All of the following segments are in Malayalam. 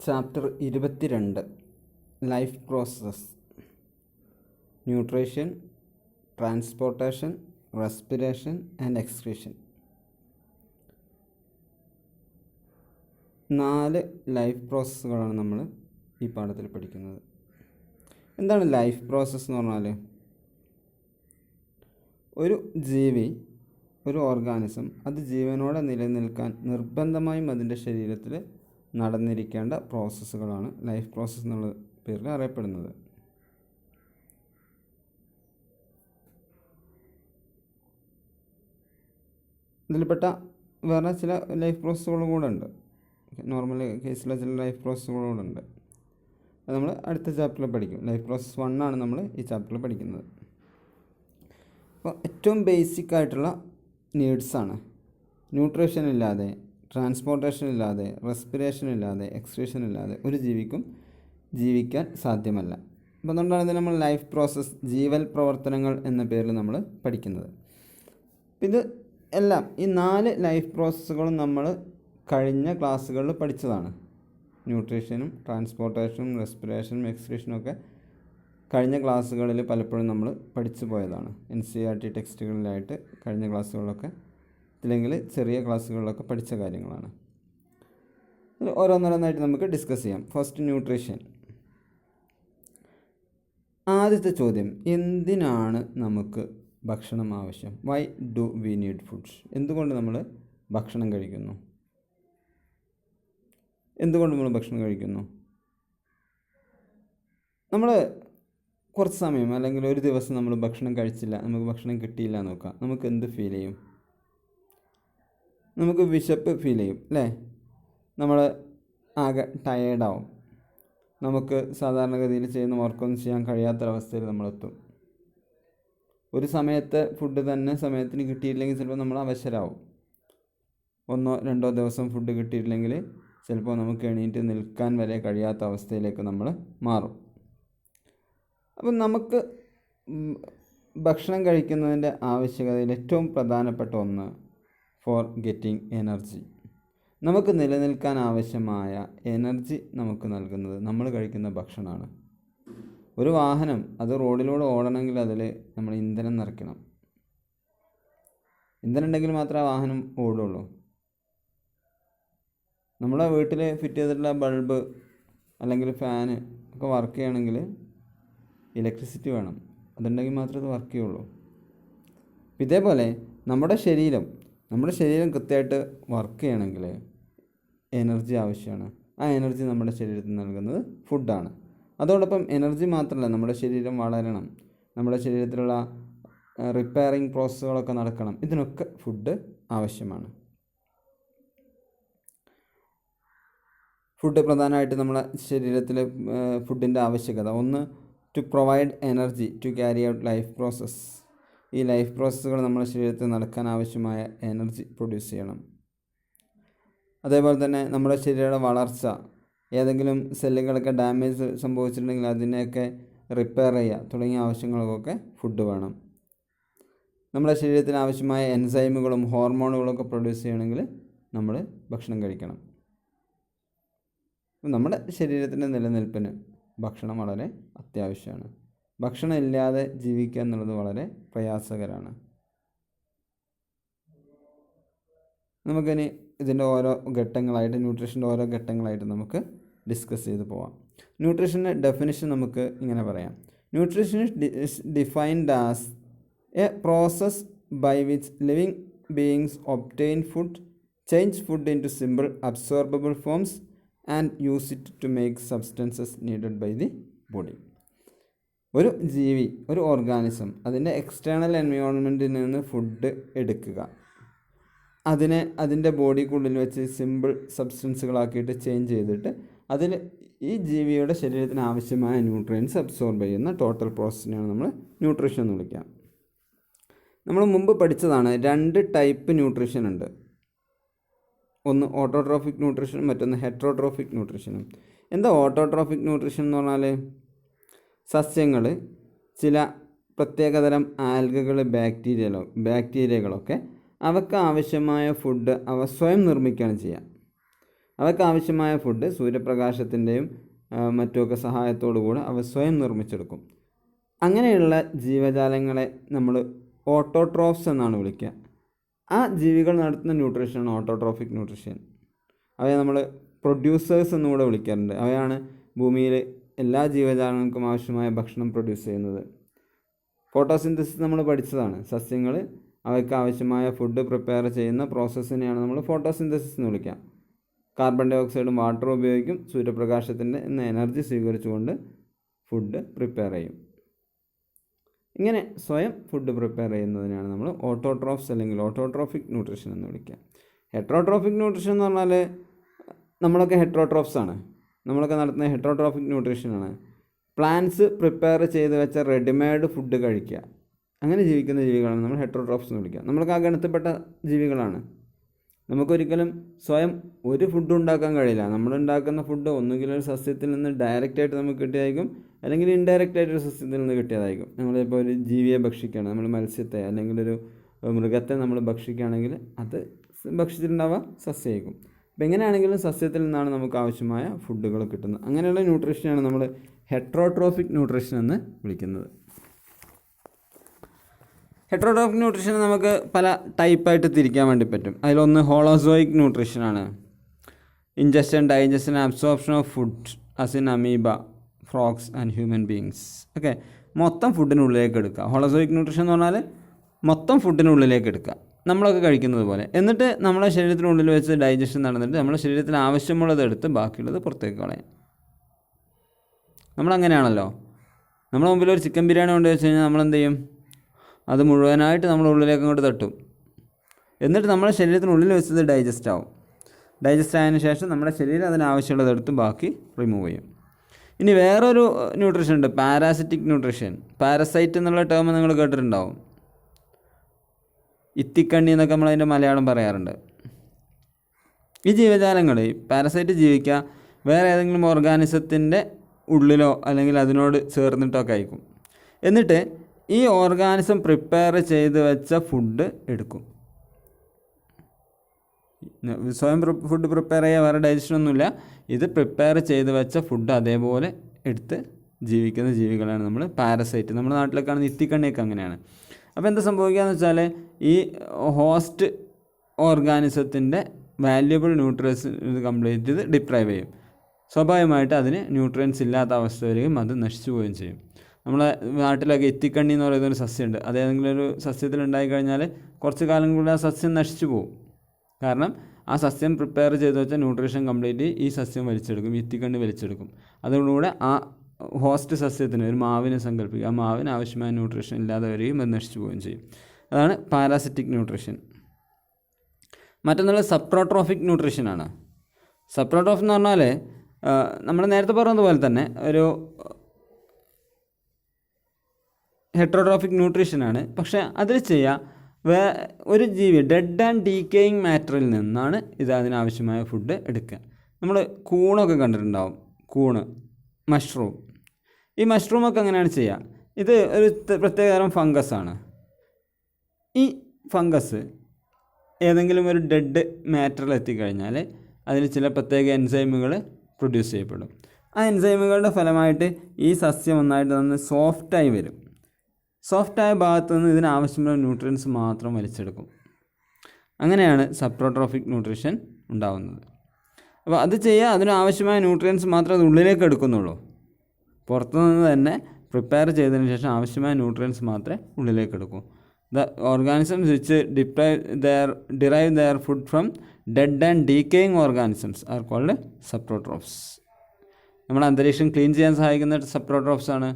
Chapter 22 life process. Nutrition, transportation, respiration and excretion. 4 life പ്രോസസ്സുകളാണ് നമ്മൾ ഈ പാഠത്തിൽ പഠിക്കുന്നത്. എന്താണ് ലൈഫ് പ്രോസസ്സ് എന്ന് പറഞ്ഞാൽ? ഒരു ജീവി, ഒരു ഓർഗാനിസം, അത് ജീവനോടെ നിലനിൽക്കാൻ നിർബന്ധമായും അതിൻ്റെ ശരീരത്തിൽ നടന്നിരിക്കേണ്ട പ്രോസസ്സുകളാണ് ലൈഫ് പ്രോസസ്സ് എന്നുള്ള പേരിൽ അറിയപ്പെടുന്നത്. ഇതിൽപ്പെട്ട വേറെ ചില ലൈഫ് പ്രോസസ്സുകളും കൂടെ ഉണ്ട്. നോർമൽ കേസിലെ ചില ലൈഫ് പ്രോസസ്സുകളും കൂടെ ഉണ്ട്. അത് നമ്മൾ അടുത്ത ചാപ്റ്ററിൽ പഠിക്കും. ലൈഫ് പ്രോസസ്സ് 1 ആണ് നമ്മൾ ഈ ചാപ്റ്ററിൽ പഠിക്കുന്നത്. അപ്പോൾ ഏറ്റവും ബേസിക് ആയിട്ടുള്ള നീഡ്സാണ്. ന്യൂട്രീഷൻ ഇല്ലാതെ, ട്രാൻസ്പോർട്ടേഷൻ ഇല്ലാതെ, റെസ്പിറേഷൻ ഇല്ലാതെ, എക്സ്ക്രീഷൻ ഇല്ലാതെ ഒരു ജീവിക്കും ജീവിക്കാൻ സാധ്യമല്ല. അപ്പോൾ അതുകൊണ്ടാണ് ഇത് നമ്മൾ ലൈഫ് പ്രോസസ്സ്, ജീവൽ പ്രവർത്തനങ്ങൾ എന്ന പേരിൽ നമ്മൾ പഠിക്കുന്നത്. ഇത് എല്ലാം, ഈ 4 ലൈഫ് പ്രോസസ്സുകളും നമ്മൾ കഴിഞ്ഞ ക്ലാസ്സുകളിൽ പഠിച്ചതാണ്. ന്യൂട്രീഷനും ട്രാൻസ്പോർട്ടേഷനും റെസ്പിറേഷനും എക്സ്ക്രീഷനും ഒക്കെ കഴിഞ്ഞ ക്ലാസ്സുകളിൽ പലപ്പോഴും നമ്മൾ പഠിച്ചു പോയതാണ്. NCERT ടെക്സ്റ്റുകളിലായിട്ട് കഴിഞ്ഞ ക്ലാസ്സുകളിലൊക്കെ, അല്ലെങ്കിൽ ചെറിയ ക്ലാസ്സുകളിലൊക്കെ പഠിച്ച കാര്യങ്ങളാണ്. ഓരോന്നോരോന്നായിട്ട് നമുക്ക് ഡിസ്കസ് ചെയ്യാം. First, nutrition. ആദ്യത്തെ ചോദ്യം, എന്തിനാണ് നമുക്ക് ഭക്ഷണം ആവശ്യം? Why do we need foods? എന്തുകൊണ്ട് നമ്മൾ ഭക്ഷണം കഴിക്കുന്നു? എന്തുകൊണ്ട് നമ്മൾ ഭക്ഷണം കഴിക്കുന്നു? നമ്മൾ കുറച്ച് സമയം അല്ലെങ്കിൽ ഒരു ദിവസം നമ്മൾ ഭക്ഷണം കഴിച്ചില്ല, നമുക്ക് ഭക്ഷണം കിട്ടിയില്ല എന്ന് നോക്കാം, നമുക്ക് എന്ത് ഫീൽ ചെയ്യും? നമുക്ക് വിശപ്പ് ഫീൽ ചെയ്യും അല്ലേ? നമ്മൾ ആകെ ടയേർഡാവും. നമുക്ക് സാധാരണഗതിയിൽ ചെയ്യുന്ന വർക്കൊന്നും ചെയ്യാൻ കഴിയാത്തൊരവസ്ഥയിൽ നമ്മളെത്തും. ഒരു സമയത്ത് ഫുഡ് തന്നെ സമയത്തിന് കിട്ടിയില്ലെങ്കിൽ ചിലപ്പോൾ നമ്മൾ അവശരാകും. 1-2 ദിവസം ഫുഡ് കിട്ടിയിട്ടില്ലെങ്കിൽ ചിലപ്പോൾ നമുക്ക് എണീറ്റ് നിൽക്കാൻ വരെ കഴിയാത്ത അവസ്ഥയിലേക്ക് നമ്മൾ മാറും. അപ്പം നമുക്ക് ഭക്ഷണം കഴിക്കുന്നതിൻ്റെ ആവശ്യകതയിൽ ഏറ്റവും പ്രധാനപ്പെട്ട ഒന്ന് ഫോർ ഗെറ്റിംഗ് എനർജി. നമുക്ക് നിലനിൽക്കാൻ ആവശ്യമായ എനർജി നമുക്ക് നൽകുന്നത് നമ്മൾ കഴിക്കുന്ന ഭക്ഷണമാണ്. ഒരു വാഹനം അത് റോഡിലൂടെ ഓടണമെങ്കിൽ അതിൽ നമ്മൾ ഇന്ധനം നിറയ്ക്കണം. ഇന്ധനം ഉണ്ടെങ്കിൽ മാത്രമേ ആ വാഹനം ഓടുള്ളൂ. നമ്മളെ വീട്ടിൽ ഫിറ്റ് ചെയ്തിട്ടുള്ള ബൾബ് അല്ലെങ്കിൽ ഫാന് ഒക്കെ വർക്ക് ചെയ്യണമെങ്കിൽ ഇലക്ട്രിസിറ്റി വേണം. അതുണ്ടെങ്കിൽ മാത്രമേ അത് വർക്ക് ചെയ്യുള്ളൂ. ഇതേപോലെ നമ്മുടെ ശരീരം കൃത്യമായിട്ട് വർക്ക് ചെയ്യണമെങ്കിൽ എനർജി ആവശ്യമാണ്. ആ എനർജി നമ്മുടെ ശരീരത്തിന് നൽകുന്നത് ഫുഡാണ്. അതോടൊപ്പം എനർജി മാത്രമല്ല, നമ്മുടെ ശരീരം വളരണം, നമ്മുടെ ശരീരത്തിലുള്ള റിപ്പയറിങ് പ്രോസസ്സുകളൊക്കെ നടക്കണം. ഇതിനൊക്കെ ഫുഡ് ആവശ്യമാണ്. ഫുഡ് പ്രധാനമായിട്ട് നമ്മുടെ ശരീരത്തിൽ ഫുഡിൻ്റെ ആവശ്യകത ഒന്ന്, to provide energy to carry out life process. ഈ ലൈഫ് പ്രോസസ്സുകൾ നമ്മുടെ ശരീരത്തിൽ നടക്കാൻ ആവശ്യമായ എനർജി പ്രൊഡ്യൂസ് ചെയ്യണം. അതേപോലെ തന്നെ നമ്മുടെ ശരീരയുടെ വളർച്ച, ഏതെങ്കിലും സെല്ലുകളൊക്കെ ഡാമേജ് സംഭവിച്ചിട്ടുണ്ടെങ്കിൽ അതിനെയൊക്കെ റിപ്പയർ ചെയ്യുക തുടങ്ങിയ ആവശ്യങ്ങൾക്കൊക്കെ ഫുഡ് വേണം. നമ്മുടെ ശരീരത്തിന് ആവശ്യമായ എൻസൈമുകളും ഹോർമോണുകളൊക്കെ പ്രൊഡ്യൂസ് ചെയ്യണമെങ്കിൽ നമ്മൾ ഭക്ഷണം കഴിക്കണം. നമ്മുടെ ശരീരത്തിൻ്റെ നിലനിൽപ്പിന് ഭക്ഷണം വളരെ അത്യാവശ്യമാണ്. ഭക്ഷണം ഇല്ലാതെ ജീവിക്കുക എന്നുള്ളത് വളരെ പ്രയാസകരമാണ്. നമുക്കിനി ഇതിൻ്റെ ഓരോ ഘട്ടങ്ങളായിട്ട്, ന്യൂട്രീഷൻ്റെ ഓരോ ഘട്ടങ്ങളായിട്ട് നമുക്ക് ഡിസ്കസ് ചെയ്ത് പോവാം. ന്യൂട്രീഷൻ്റെ ഡെഫിനിഷൻ നമുക്ക് ഇങ്ങനെ പറയാം. Nutrition is defined as a process by which living beings obtain food, change food into simple absorbable forms and use it to make substances needed by the body. ഒരു ജീവി, ഒരു ഓർഗാനിസം അതിൻ്റെ എക്സ്റ്റേണൽ എൻവയോൺമെൻറ്റിൽ നിന്ന് ഫുഡ് എടുക്കുക, അതിനെ അതിൻ്റെ ബോഡിക്കുള്ളിൽ വെച്ച് സിമ്പിൾ സബ്സ്റ്റൻസുകളാക്കിയിട്ട് ചേഞ്ച് ചെയ്തിട്ട് അതിൽ ഈ ജീവിയുടെ ശരീരത്തിന് ആവശ്യമായ ന്യൂട്രിയൻസ് അബ്സോർബ് ചെയ്യുന്ന ടോട്ടൽ പ്രോസസ്സിനെയാണ് നമ്മൾ ന്യൂട്രീഷൻ എന്ന് വിളിക്കുക. നമ്മൾ മുമ്പ് പഠിച്ചതാണ്, 2 ടൈപ്പ് ന്യൂട്രീഷൻ ഉണ്ട്. ഒന്ന് ഓട്ടോട്രോഫിക് ന്യൂട്രീഷനും മറ്റൊന്ന് ഹെറ്ററോട്രോഫിക് ന്യൂട്രീഷനും. എന്താ ഓട്ടോട്രോഫിക് ന്യൂട്രീഷൻ എന്ന് പറഞ്ഞാൽ? സസ്യങ്ങൾ ചില പ്രത്യേകതരം ആൽഗകൾ, ബാക്ടീരിയകളൊക്കെ അവർക്ക് ആവശ്യമായ ഫുഡ് അവ സ്വയം നിർമ്മിക്കുകയാണ് ചെയ്യുക. അവയ്ക്ക് ആവശ്യമായ ഫുഡ് സൂര്യപ്രകാശത്തിൻ്റെയും മറ്റുമൊക്കെ സഹായത്തോടു കൂടെ അവ സ്വയം നിർമ്മിച്ചെടുക്കും. അങ്ങനെയുള്ള ജീവജാലങ്ങളെ നമ്മൾ ഓട്ടോട്രോഫ്സ് എന്നാണ് വിളിക്കുക. ആ ജീവികൾ നടത്തുന്ന ന്യൂട്രീഷനാണ് ഓട്ടോട്രോഫിക് ന്യൂട്രീഷൻ. അവയെ നമ്മൾ പ്രൊഡ്യൂസേഴ്സ് എന്നുകൂടെ വിളിക്കാറുണ്ട്. അവയാണ് ഭൂമിയിൽ എല്ലാ ജീവജാലങ്ങൾക്കും ആവശ്യമായ ഭക്ഷണം പ്രൊഡ്യൂസ് ചെയ്യുന്നത്. ഫോട്ടോസിന്തസിസ് നമ്മൾ പഠിച്ചതാണ്. സസ്യങ്ങൾ അവയ്ക്ക് ആവശ്യമായ ഫുഡ് പ്രിപ്പയർ ചെയ്യുന്ന പ്രോസസ്സിനെയാണ് നമ്മൾ ഫോട്ടോസിന്തസിസ് എന്ന് വിളിക്കുക. കാർബൺ ഡൈ ഓക്സൈഡും വാട്ടറും ഉപയോഗിക്കും. സൂര്യപ്രകാശത്തിൻ്റെ എനർജി സ്വീകരിച്ചുകൊണ്ട് ഫുഡ് പ്രിപ്പയർ ചെയ്യും. ഇങ്ങനെ സ്വയം ഫുഡ് പ്രിപ്പയർ ചെയ്യുന്നതിനാണ് നമ്മൾ ഓട്ടോട്രോഫ്സ് അല്ലെങ്കിൽ ഓട്ടോട്രോഫിക് ന്യൂട്രീഷൻ എന്ന് വിളിക്കുക. ഹെട്രോട്രോഫിക് ന്യൂട്രീഷൻ എന്ന് പറഞ്ഞാൽ നമ്മളൊക്കെ ഹെട്രോട്രോഫ്സ് ആണ്. നമ്മളൊക്കെ നടത്തുന്ന ഹെട്രോട്രോഫിക് ന്യൂട്രീഷനാണ്. പ്ലാന്റ്സ് പ്രിപ്പയർ ചെയ്ത് വെച്ച റെഡിമെയ്ഡ് ഫുഡ് കഴിക്കുക. അങ്ങനെ ജീവിക്കുന്ന ജീവികളാണ് നമ്മൾ ഹെട്രോട്രോഫ്സ് എന്ന് വിളിക്കുക. നമ്മൾക്ക് ആ ഗണത്തിൽപ്പെട്ട ജീവികളാണ്. നമുക്കൊരിക്കലും സ്വയം ഒരു ഫുഡ് ഉണ്ടാക്കാൻ കഴിയില്ല. നമ്മളുണ്ടാക്കുന്ന ഫുഡ് ഒന്നുകിൽ ഒരു സസ്യത്തിൽ നിന്ന് ഡയറക്റ്റായിട്ട് നമുക്ക് കിട്ടിയതായിരിക്കും, അല്ലെങ്കിൽ ഇൻഡയറക്റ്റായിട്ട് ഒരു സസ്യത്തിൽ നിന്ന് കിട്ടിയതായിരിക്കും. നമ്മളിപ്പോൾ ഒരു ജീവിയെ ഭക്ഷിക്കുകയാണ്, നമ്മൾ മത്സ്യത്തെ അല്ലെങ്കിൽ ഒരു മൃഗത്തെ നമ്മൾ ഭക്ഷിക്കുകയാണെങ്കിൽ അത് ഭക്ഷിച്ചിട്ടുണ്ടാവുക സസ്യമായിരിക്കും. അപ്പോൾ എങ്ങനെയാണെങ്കിലും സസ്യത്തിൽ നിന്നാണ് നമുക്ക് ആവശ്യമായ ഫുഡുകൾ കിട്ടുന്നത്. അങ്ങനെയുള്ള ന്യൂട്രീഷനാണ് നമ്മൾ ഹെട്രോട്രോഫിക് ന്യൂട്രീഷൻ എന്ന് വിളിക്കുന്നത്. ഹെട്രോട്രോഫിക് ന്യൂട്രീഷനെ നമുക്ക് പല ടൈപ്പായിട്ട് തിരിക്കാൻ വേണ്ടി പറ്റും. അതിലൊന്ന് ഹോളോസോയിക് ന്യൂട്രീഷനാണ്. Ingestion, digestion, absorption of food as in amoeba, frogs and human beings. Okay, മൊത്തം ഫുഡിനുള്ളിലേക്ക് എടുക്കുക. ഹോളോസോയിക് ന്യൂട്രീഷൻ എന്ന് പറഞ്ഞാൽ മൊത്തം ഫുഡിനുള്ളിലേക്ക് എടുക്കുക, നമ്മളൊക്കെ കഴിക്കുന്നത് പോലെ. എന്നിട്ട് നമ്മളെ ശരീരത്തിനുള്ളിൽ വെച്ച് ഡൈജഷൻ നടന്നിട്ട് നമ്മുടെ ശരീരത്തിന് ആവശ്യമുള്ളത് എടുത്ത് ബാക്കിയുള്ളത് പുറത്തേക്ക് കളയാം. നമ്മളങ്ങനെയാണല്ലോ. നമ്മുടെ മുമ്പിൽ ഒരു ചിക്കൻ ബിരിയാണി കൊണ്ട് വെച്ച് കഴിഞ്ഞാൽ നമ്മളെന്ത് ചെയ്യും? അത് മുഴുവനായിട്ട് നമ്മുടെ ഉള്ളിലേക്ക് അങ്ങോട്ട് തട്ടും. എന്നിട്ട് നമ്മുടെ ശരീരത്തിനുള്ളിൽ വെച്ചത് ഡൈജസ്റ്റ് ആവും. ഡൈജസ്റ്റ് ആയതിനു ശേഷം നമ്മുടെ ശരീരം അതിനാവശ്യമുള്ളത് എടുത്ത് ബാക്കി റിമൂവ് ചെയ്യും. ഇനി വേറൊരു ന്യൂട്രീഷൻ ഉണ്ട്, പാരാസിറ്റിക് ന്യൂട്രീഷൻ. പാരസൈറ്റ് എന്നുള്ള ടേം നിങ്ങൾ കേട്ടിട്ടുണ്ടാവും. ഇത്തിക്കണ്ണി എന്നൊക്കെ നമ്മളതിൻ്റെ മലയാളം പറയാറുണ്ട്. ഈ ജീവജാലങ്ങൾ, പാരസൈറ്റ് ജീവിക്കുക വേറെ ഏതെങ്കിലും ഓർഗാനിസത്തിൻ്റെ ഉള്ളിലോ അല്ലെങ്കിൽ അതിനോട് ചേർന്നിട്ടൊക്കെ ആയിരിക്കും. എന്നിട്ട് ഈ ഓർഗാനിസം പ്രിപ്പയർ ചെയ്ത് വെച്ച ഫുഡ് എടുക്കും. സ്വയം ഫുഡ് പ്രിപ്പയർ ചെയ്യുക, വേറെ ഡൈജഷനൊന്നുമില്ല. ഇത് പ്രിപ്പയർ ചെയ്ത് വെച്ച ഫുഡ് അതേപോലെ എടുത്ത് ജീവിക്കുന്ന ജീവികളാണ് നമ്മൾ പാരസൈറ്റ്. നമ്മുടെ നാട്ടിലൊക്കെ ആണ് ഇത്തിക്കണ്ണിയൊക്കെ അങ്ങനെയാണ്. അപ്പോൾ എന്താ സംഭവിക്കുക എന്ന് വെച്ചാൽ ഈ ഹോസ്റ്റ് ഓർഗാനിസത്തിൻ്റെ വാല്യുബിൾ ന്യൂട്രിയൻസ് കംപ്ലീറ്റ് ഇത് ഡിപ്രൈവ് ചെയ്യും. സ്വാഭാവികമായിട്ട് അതിന് ന്യൂട്രിയൻസ് ഇല്ലാത്ത അവസ്ഥ വരികയും അത് നശിച്ചു പോവുകയും ചെയ്യും. നമ്മളെ നാട്ടിലൊക്കെ എത്തിക്കണ്ണി എന്ന് പറയുന്നൊരു സസ്യമുണ്ട്. അത് ഏതെങ്കിലും ഒരു സസ്യത്തിൽ ഉണ്ടായിക്കഴിഞ്ഞാൽ കുറച്ച് കാലം കൂടി ആ സസ്യം നശിച്ചു പോകും. കാരണം ആ സസ്യം പ്രിപ്പയർ ചെയ്ത് വെച്ചാൽ ന്യൂട്രീഷൻ കംപ്ലീറ്റ് ഈ സസ്യം വലിച്ചെടുക്കും, എത്തിക്കണ്ണി വലിച്ചെടുക്കും. അതോടുകൂടെ ആ ഹോസ്റ്റ് സസ്യത്തിന്, ഒരു മാവിനെ സങ്കല്പിക്കുക, ആ മാവിന് ആവശ്യമായ ന്യൂട്രീഷൻ ഇല്ലാതെ വരികയും അത് നശിച്ചു പോവുകയും ചെയ്യും. അതാണ് പാരാസിറ്റിക് ന്യൂട്രീഷൻ. മറ്റൊന്നുള്ള സപ്രോട്രോഫിക് ന്യൂട്രീഷനാണ്. സപ്രോട്രോഫ് എന്ന് പറഞ്ഞാൽ നമ്മൾ നേരത്തെ പറഞ്ഞതുപോലെ തന്നെ ഒരു ഹെട്രോട്രോഫിക് ന്യൂട്രീഷനാണ്. പക്ഷേ അതിൽ ചെയ്യുക ഒരു ജീവി ഡെഡ് ആൻഡ് ഡീക്കേയിങ് മാറ്ററിൽ നിന്നാണ് ഇത് അതിനാവശ്യമായ ഫുഡ് എടുക്കുക. നമ്മൾ കൂണൊക്കെ കണ്ടിട്ടുണ്ടാവും. കൂണ്, മഷ്റൂം. ഈ മഷ്റൂമൊക്കെ എങ്ങനെയാണ് ചെയ്യുക? ഇത് ഒരു പ്രത്യേകതരം ഫംഗസാണ്. ഈ ഫംഗസ് ഏതെങ്കിലും ഒരു ഡെഡ് മാറ്ററിൽ എത്തിക്കഴിഞ്ഞാൽ അതിന് ചില പ്രത്യേക എൻസൈമുകൾ പ്രൊഡ്യൂസ് ചെയ്യപ്പെടും. ആ എൻസൈമുകളുടെ ഫലമായിട്ട് ഈ സസ്യം ഒന്നായിട്ട് നിന്ന് സോഫ്റ്റായി വരും. സോഫ്റ്റായ ഭാഗത്തു നിന്ന് ഇതിനാവശ്യമുള്ള ന്യൂട്രിയൻസ് മാത്രം വലിച്ചെടുക്കും. അങ്ങനെയാണ് സപ്രോട്രോഫിക് ന്യൂട്രീഷൻ ഉണ്ടാകുന്നത്. അപ്പോൾ അത് ചെയ്യുക, അതിനാവശ്യമായ ന്യൂട്രിയൻസ് മാത്രമേ അത് ഉള്ളിലേക്ക് എടുക്കുന്നുള്ളൂ. പുറത്തുനിന്ന് തന്നെ പ്രിപ്പയർ ചെയ്തതിന് ശേഷം ആവശ്യമായ ന്യൂട്രിയൻസ് മാത്രമേ ഉള്ളിലേക്ക് എടുക്കൂ. The organisms which derive their food from dead and decaying organisms are called സപ്രോട്രോഫ്സ്. നമ്മുടെ അന്തരീക്ഷം ക്ലീൻ ചെയ്യാൻ സഹായിക്കുന്ന സപ്രോട്രോഫ്സ് ആണ്.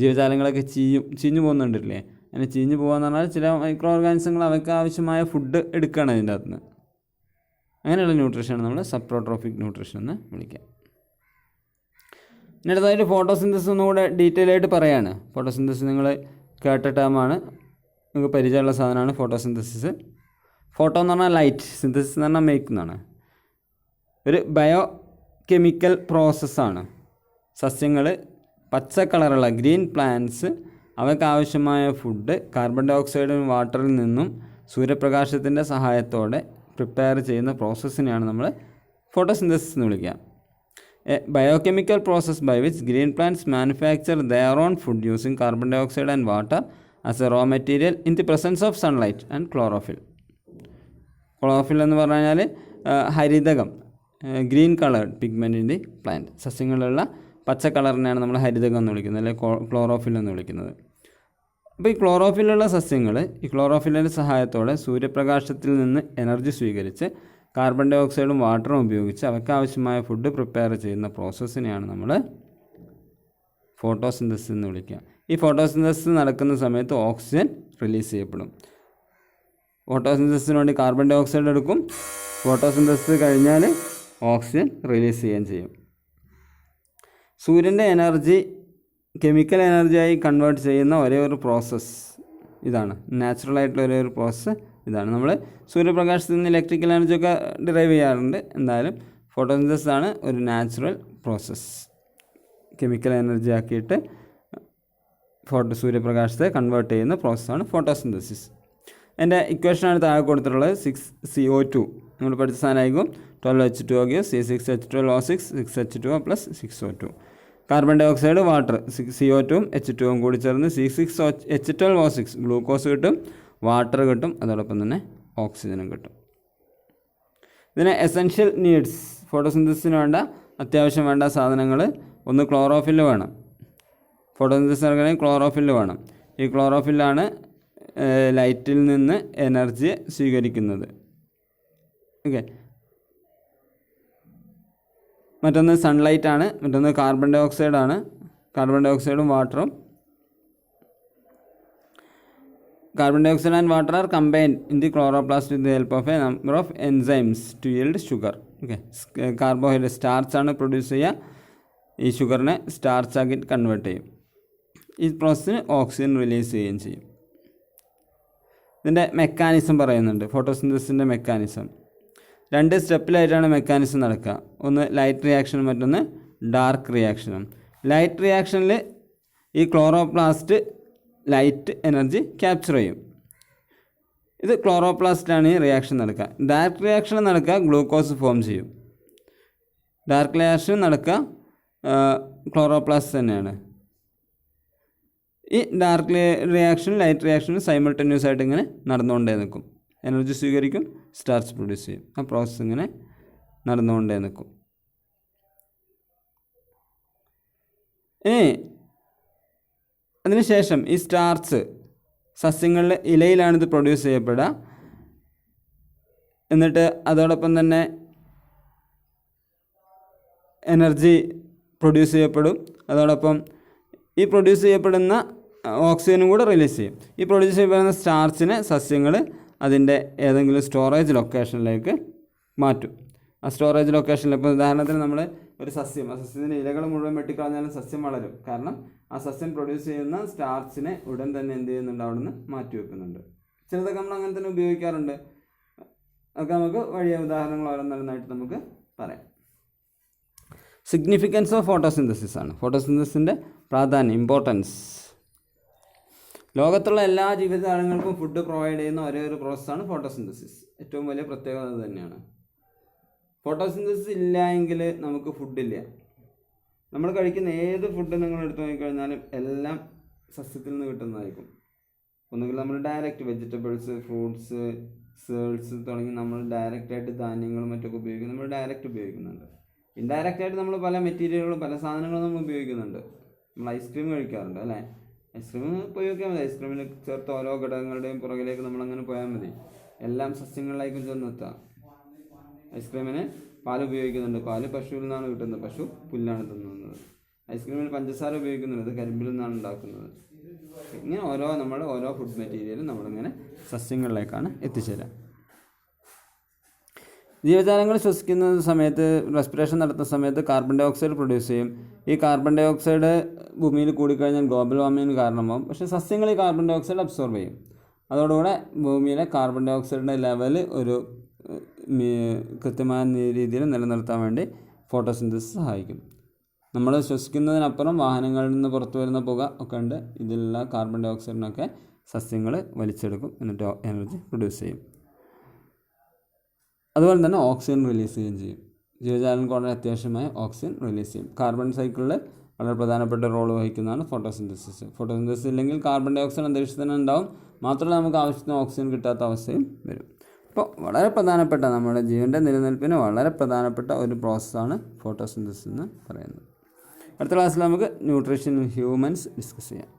ജീവജാലങ്ങളൊക്കെ ചീഞ്ഞു പോകുന്നുണ്ടല്ലേ, അങ്ങനെ ചീഞ്ഞു പോകാന്ന് പറഞ്ഞാൽ ചില മൈക്രോ ഓർഗാനിസങ്ങൾ അവയ്ക്ക് ആവശ്യമായ ഫുഡ് എടുക്കുകയാണ് അതിൻ്റെ അകത്ത് നിന്ന്. അങ്ങനെയുള്ള ന്യൂട്രീഷനാണ് നമ്മൾ സപ്രോട്രോഫിക് ന്യൂട്രീഷൻ എന്ന് വിളിക്കുക. ഇനി അടുത്തതായിട്ട് ഫോട്ടോസിന്തസിസ് ഒന്നുകൂടെ ഡീറ്റെയിൽ ആയിട്ട് പറയാണ്. ഫോട്ടോസിന്തസിസ് നിങ്ങൾ കേട്ട ടേമാണ്, നിങ്ങൾക്ക് പരിചയമുള്ള സാധനമാണ് ഫോട്ടോസിന്തസിസ്. ഫോട്ടോ എന്ന് പറഞ്ഞാൽ ലൈറ്റ്, സിന്തസിസ് എന്ന് പറഞ്ഞാൽ മേക്ക് എന്നാണ്. ഒരു ബയോ കെമിക്കൽ പ്രോസസ്സാണ്. സസ്യങ്ങൾ പച്ച കളറുള്ള ഗ്രീൻ പ്ലാന്റ്സ് അവയ്ക്ക് ആവശ്യമായ ഫുഡ് കാർബൺ ഡൈ ഓക്സൈഡും വാട്ടറിൽ നിന്നും സൂര്യപ്രകാശത്തിൻ്റെ സഹായത്തോടെ പ്രിപ്പയർ ചെയ്യുന്ന പ്രോസസ്സിനെയാണ് നമ്മൾ ഫോട്ടോസിന്തസിസ് എന്ന് വിളിക്കാം. A biochemical process by which green plants manufacture their own food using carbon dioxide and water as a raw material in the presence of sunlight and chlorophyll. Chlorophyll എന്ന് പറഞ്ഞു കഴിഞ്ഞാൽ ഹരിതകം, green coloured pigment in the plant. സസ്യങ്ങളിലുള്ള പച്ച കളറിനെയാണ് നമ്മൾ ഹരിതകം എന്ന് വിളിക്കുന്നത്, അല്ലെങ്കിൽ ക്ലോറോഫിൽ എന്ന് വിളിക്കുന്നത്. അപ്പോൾ ഈ ക്ലോറോഫിലുള്ള സസ്യങ്ങൾ ഈ ക്ലോറോഫിലിൻ്റെ സഹായത്തോടെ സൂര്യപ്രകാശത്തിൽ നിന്ന് എനർജി സ്വീകരിച്ച് കാർബൺ ഡൈ ഓക്സൈഡും വാട്ടറും ഉപയോഗിച്ച് അവയ്ക്ക് ആവശ്യമായ ഫുഡ് പ്രിപ്പയർ ചെയ്യുന്ന പ്രോസസ്സിനെയാണ് നമ്മൾ ഫോട്ടോസിന്തസിസ് എന്ന് വിളിക്കുക. ഈ ഫോട്ടോസിന്തസിസ് നടക്കുന്ന സമയത്ത് ഓക്സിജൻ റിലീസ് ചെയ്യപ്പെടും. ഫോട്ടോസിന്തസിന് വേണ്ടി കാർബൺ ഡൈ ഓക്സൈഡ് എടുക്കും. ഫോട്ടോസിന്തസിസ് കഴിഞ്ഞാൽ ഓക്സിജൻ റിലീസ് ചെയ്യുകയും ചെയ്യും. സൂര്യൻ്റെ എനർജി കെമിക്കൽ എനർജിയായി കൺവേർട്ട് ചെയ്യുന്ന ഒരേ ഒരു പ്രോസസ്സ് ഇതാണ്. നാച്ചുറലായിട്ടുള്ള ഒരേ ഒരു പ്രോസസ്സ് ഇതാണ്. നമ്മൾ സൂര്യപ്രകാശത്തിൽ നിന്ന് ഇലക്ട്രിക്കൽ എനർജിയൊക്കെ ഡിറൈവ് ചെയ്യാറുണ്ട്. എന്തായാലും ഫോട്ടോസിന്തസിസ് ആണ് ഒരു നാച്ചുറൽ പ്രോസസ്സ്. കെമിക്കൽ എനർജി ആക്കിയിട്ട് സൂര്യപ്രകാശത്തെ കൺവേർട്ട് ചെയ്യുന്ന പ്രോസസ്സാണ് ഫോട്ടോസിന്തസിസ്. എൻ്റെ ഇക്വേഷനാണ് താഴെ കൊടുത്തിട്ടുള്ളത്. 6CO2 നമ്മൾ പഠിച്ച സാധനമായിരിക്കും. 12H2O, C6H12O6, 6H2O + 6O2. Carbon dioxide, water, CO2 H2O കൂടി ചേർന്ന് C6H12O6 ഗ്ലൂക്കോസ് കിട്ടും, വാട്ടർ കിട്ടും, അതോടൊപ്പം തന്നെ ഓക്സിജനും കിട്ടും. ഇതിന് എസെൻഷ്യൽ നീഡ്സ്, ഫോട്ടോസിന്തസിന് വേണ്ട അത്യാവശ്യം വേണ്ട സാധനങ്ങൾ, ഒന്ന് ക്ലോറോഫിൽ വേണം. ഫോട്ടോസിന്തസിസ് നടക്കണമെങ്കിൽ ക്ലോറോഫിൽ വേണം. ഈ ക്ലോറോഫില്ലാണ് ലൈറ്റിൽ നിന്ന് എനർജി സ്വീകരിക്കുന്നത്. ഓക്കെ. മറ്റൊന്ന് സൺലൈറ്റാണ്, മറ്റൊന്ന് കാർബൺ ഡൈ ഓക്സൈഡാണ്. കാർബൺ ഡൈ ഓക്സൈഡും വാട്ടറും. Carbon dioxide and water are combined in the chloroplast with the help of a number of enzymes to yield sugar. Okay. Carbohydrate സ്റ്റാർച്ചാണ് പ്രൊഡ്യൂസ് ചെയ്യുക. ഈ ഷുഗറിനെ സ്റ്റാർച്ചാക്കി കൺവേർട്ട് ചെയ്യും. ഈ പ്രോസസ്സിന് ഓക്സിജൻ റിലീസ് ചെയ്യുകയും ചെയ്യും. ഇതിൻ്റെ മെക്കാനിസം പറയുന്നുണ്ട്. ഫോട്ടോസിന്തസിൻ്റെ മെക്കാനിസം 2 സ്റ്റെപ്പിലായിട്ടാണ് മെക്കാനിസം നടക്കുക. ഒന്ന് ലൈറ്റ് റിയാക്ഷനും മറ്റൊന്ന് ഡാർക്ക് റിയാക്ഷനും. ലൈറ്റ് റിയാക്ഷനിൽ ഈ ക്ലോറോപ്ലാസ്റ്റ് ലൈറ്റ് എനർജി ക്യാപ്ചർ ചെയ്യും. ഇത് ക്ലോറോപ്ലാസ്റ്റാണ് ഈ റിയാക്ഷൻ നടക്കുക. ഡാർക്ക് റിയാക്ഷൻ നടക്കുക ഗ്ലൂക്കോസ് ഫോം ചെയ്യും. ഡാർക്ക് റിയാക്ഷൻ നടക്കുക ക്ലോറോപ്ലാസ്റ്റ് തന്നെയാണ്. ഈ ഡാർക്ക് റിയാക്ഷനും ലൈറ്റ് റിയാക്ഷനും സൈമിൾട്ടേനിയസ് ആയിട്ട് ഇങ്ങനെ നടന്നുകൊണ്ടേ നിൽക്കും. എനർജി സ്വീകരിക്കും, സ്റ്റാർച്ച് പ്രൊഡ്യൂസ് ചെയ്യും. ആ പ്രോസസ്സ് ഇങ്ങനെ നടന്നുകൊണ്ടേ നിൽക്കും. അതിനുശേഷം ഈ സ്റ്റാർച്ച് സസ്യങ്ങളുടെ ഇലയിലാണിത് പ്രൊഡ്യൂസ് ചെയ്യപ്പെടുക. എന്നിട്ട് അതോടൊപ്പം തന്നെ എനർജി പ്രൊഡ്യൂസ് ചെയ്യപ്പെടും. അതോടൊപ്പം ഈ പ്രൊഡ്യൂസ് ചെയ്യപ്പെടുന്ന ഓക്സിജനും കൂടെ റിലീസ് ചെയ്യും. ഈ പ്രൊഡ്യൂസ് ചെയ്യപ്പെടുന്ന സ്റ്റാർച്ചിനെ സസ്യങ്ങൾ അതിൻ്റെ ഏതെങ്കിലും സ്റ്റോറേജ് ലൊക്കേഷനിലേക്ക് മാറ്റും. ആ സ്റ്റോറേജ് ലൊക്കേഷനിൽ ഇപ്പോൾ ഉദാഹരണത്തിന് നമ്മൾ ഒരു സസ്യം, ആ സസ്യത്തിൻ്റെ ഇലകൾ മുഴുവൻ വെട്ടിക്കളഞ്ഞാലും സസ്യം വളരും. കാരണം ആ സസ്യം പ്രൊഡ്യൂസ് ചെയ്യുന്ന സ്റ്റാർച്ചിനെ ഉടൻ തന്നെ എന്ത് ചെയ്യുന്നുണ്ട്, അവിടെ നിന്ന് മാറ്റി വെക്കുന്നുണ്ട്. ചിലതൊക്കെ നമ്മൾ അങ്ങനെ തന്നെ ഉപയോഗിക്കാറുണ്ട്. അതൊക്കെ നമുക്ക് വലിയ ഉദാഹരണങ്ങൾ ഓരോന്നോരോന്നായിട്ട് നമുക്ക് പറയാം. സിഗ്നിഫിക്കൻസ് ഓഫ് ഫോട്ടോസിന്തസിസ് ആണ്. ഫോട്ടോസിന്തസിൻ്റെ പ്രാധാന്യം, ഇമ്പോർട്ടൻസ്. ലോകത്തുള്ള എല്ലാ ജീവജാലങ്ങൾക്കും ഫുഡ് പ്രൊവൈഡ് ചെയ്യുന്ന ഒരേ ഒരു പ്രോസസ്സാണ് ഫോട്ടോസിന്തസിസ്. ഏറ്റവും വലിയ പ്രത്യേകത അത് തന്നെയാണ്. ഫോട്ടോസിന്തസിസ് ഇല്ല എങ്കിൽ നമുക്ക് ഫുഡില്ല. നമ്മൾ കഴിക്കുന്ന ഏത് ഫുഡ് നിങ്ങൾ എടുത്തു നോക്കിക്കഴിഞ്ഞാലും എല്ലാം സസ്യത്തിൽ നിന്ന് കിട്ടുന്നതായിരിക്കും. ഒന്നുകിൽ നമ്മൾ ഡയറക്റ്റ് വെജിറ്റബിൾസ്, ഫ്രൂട്ട്സ്, സേൾസ് തുടങ്ങി നമ്മൾ ഡയറക്റ്റായിട്ട് ധാന്യങ്ങളും മറ്റൊക്കെ ഉപയോഗിക്കും. നമ്മൾ ഡയറക്റ്റ് ഉപയോഗിക്കുന്നുണ്ട്. ഇൻഡയറക്റ്റായിട്ട് നമ്മൾ പല മെറ്റീരിയലുകളും പല സാധനങ്ങളും നമ്മൾ ഉപയോഗിക്കുന്നുണ്ട്. നമ്മൾ ഐസ്ക്രീം കഴിക്കാറുണ്ട് അല്ലേ? ഐസ്ക്രീം ഉപയോഗിക്കാൻ മതി. ഐസ്ക്രീമിൽ ചേർത്ത് ഓരോ ഘടകങ്ങളുടെയും പുറകിലേക്ക് നമ്മളങ്ങനെ പോയാൽ മതി. എല്ലാം സസ്യങ്ങളിലേക്കും ചെന്നെത്താം. ഐസ്ക്രീമിന് പാൽ ഉപയോഗിക്കുന്നുണ്ട്. പാല് പശുവിൽ നിന്നാണ് കിട്ടുന്നത്. പശു പുല്ലാണ് തിന്നുന്നത്. ഐസ്ക്രീമിൽ പഞ്ചസാര ഉപയോഗിക്കുന്നുണ്ട്. ഇത് കരിമ്പിൽ നിന്നാണ് ഉണ്ടാക്കുന്നത്. ഇങ്ങനെ ഓരോ ഫുഡ് മെറ്റീരിയലും നമ്മളിങ്ങനെ സസ്യങ്ങളിലേക്കാണ് എത്തിച്ചേരുക. ജീവജാലങ്ങൾ ശ്വസിക്കുന്ന സമയത്ത്, റെസ്പിറേഷൻ നടത്തുന്ന സമയത്ത് കാർബൺ ഡൈ ഓക്സൈഡ് പ്രൊഡ്യൂസ് ചെയ്യും. ഈ കാർബൺ ഡൈ ഓക്സൈഡ് ഭൂമിയിൽ കൂടിക്കഴിഞ്ഞാൽ ഗ്ലോബൽ വാർമിങ്ങിന് കാരണമാകും. പക്ഷേ സസ്യങ്ങൾ ഈ കാർബൺ ഡൈ ഓക്സൈഡ് അബ്സോർബ് ചെയ്യും. അതോടുകൂടെ ഭൂമിയിലെ കാർബൺ ഡൈ ഓക്സൈഡിൻ്റെ ലെവൽ ഒരു കൃത്യമായ രീതിയിൽ നിലനിർത്താൻ വേണ്ടി ഫോട്ടോസിന്തസിസ് സഹായിക്കും. നമ്മൾ ശ്വസിക്കുന്നതിനപ്പുറം വാഹനങ്ങളിൽ നിന്ന് പുറത്തു വരുന്ന പുക ഒക്കെ ഉണ്ട്. ഇതിലുള്ള കാർബൺ ഡൈ ഓക്സൈഡിനൊക്കെ സസ്യങ്ങൾ വലിച്ചെടുക്കും. എന്നിട്ട് എനർജി പ്രൊഡ്യൂസ് ചെയ്യും. അതുപോലെ തന്നെ ഓക്സിജൻ റിലീസ് ചെയ്യുകയും ചെയ്യും. ജീവജാലങ്ങൾക്ക് വളരെ അത്യാവശ്യമായ ഓക്സിജൻ റിലീസ് ചെയ്യും. കാർബൺ സൈക്കിളിൽ വളരെ പ്രധാനപ്പെട്ട റോൾ വഹിക്കുന്നതാണ് ഫോട്ടോസിന്തസിസ്. ഫോട്ടോസിന്തസിസ് ഇല്ലെങ്കിൽ കാർബൺ ഡൈ ഓക്സൈഡ് അന്തരീക്ഷത്തിൽ തന്നെ ഉണ്ടാവും, മാത്രമല്ല നമുക്ക് ആവശ്യത്തിന് ഓക്സിജൻ കിട്ടാത്ത അവസ്ഥയും വരും. അപ്പോൾ വളരെ പ്രധാനപ്പെട്ട നമ്മുടെ ജീവൻ്റെ നിലനിൽപ്പിന് വളരെ പ്രധാനപ്പെട്ട ഒരു പ്രോസസ്സാണ് ഫോട്ടോസിന്തസിസ് എന്ന് പറയുന്നത്. അടുത്ത ക്ലാസ്സിൽ നമുക്ക് ന്യൂട്രീഷൻ ഇൻ ഹ്യൂമൻസ് ഡിസ്കസ് ചെയ്യാം.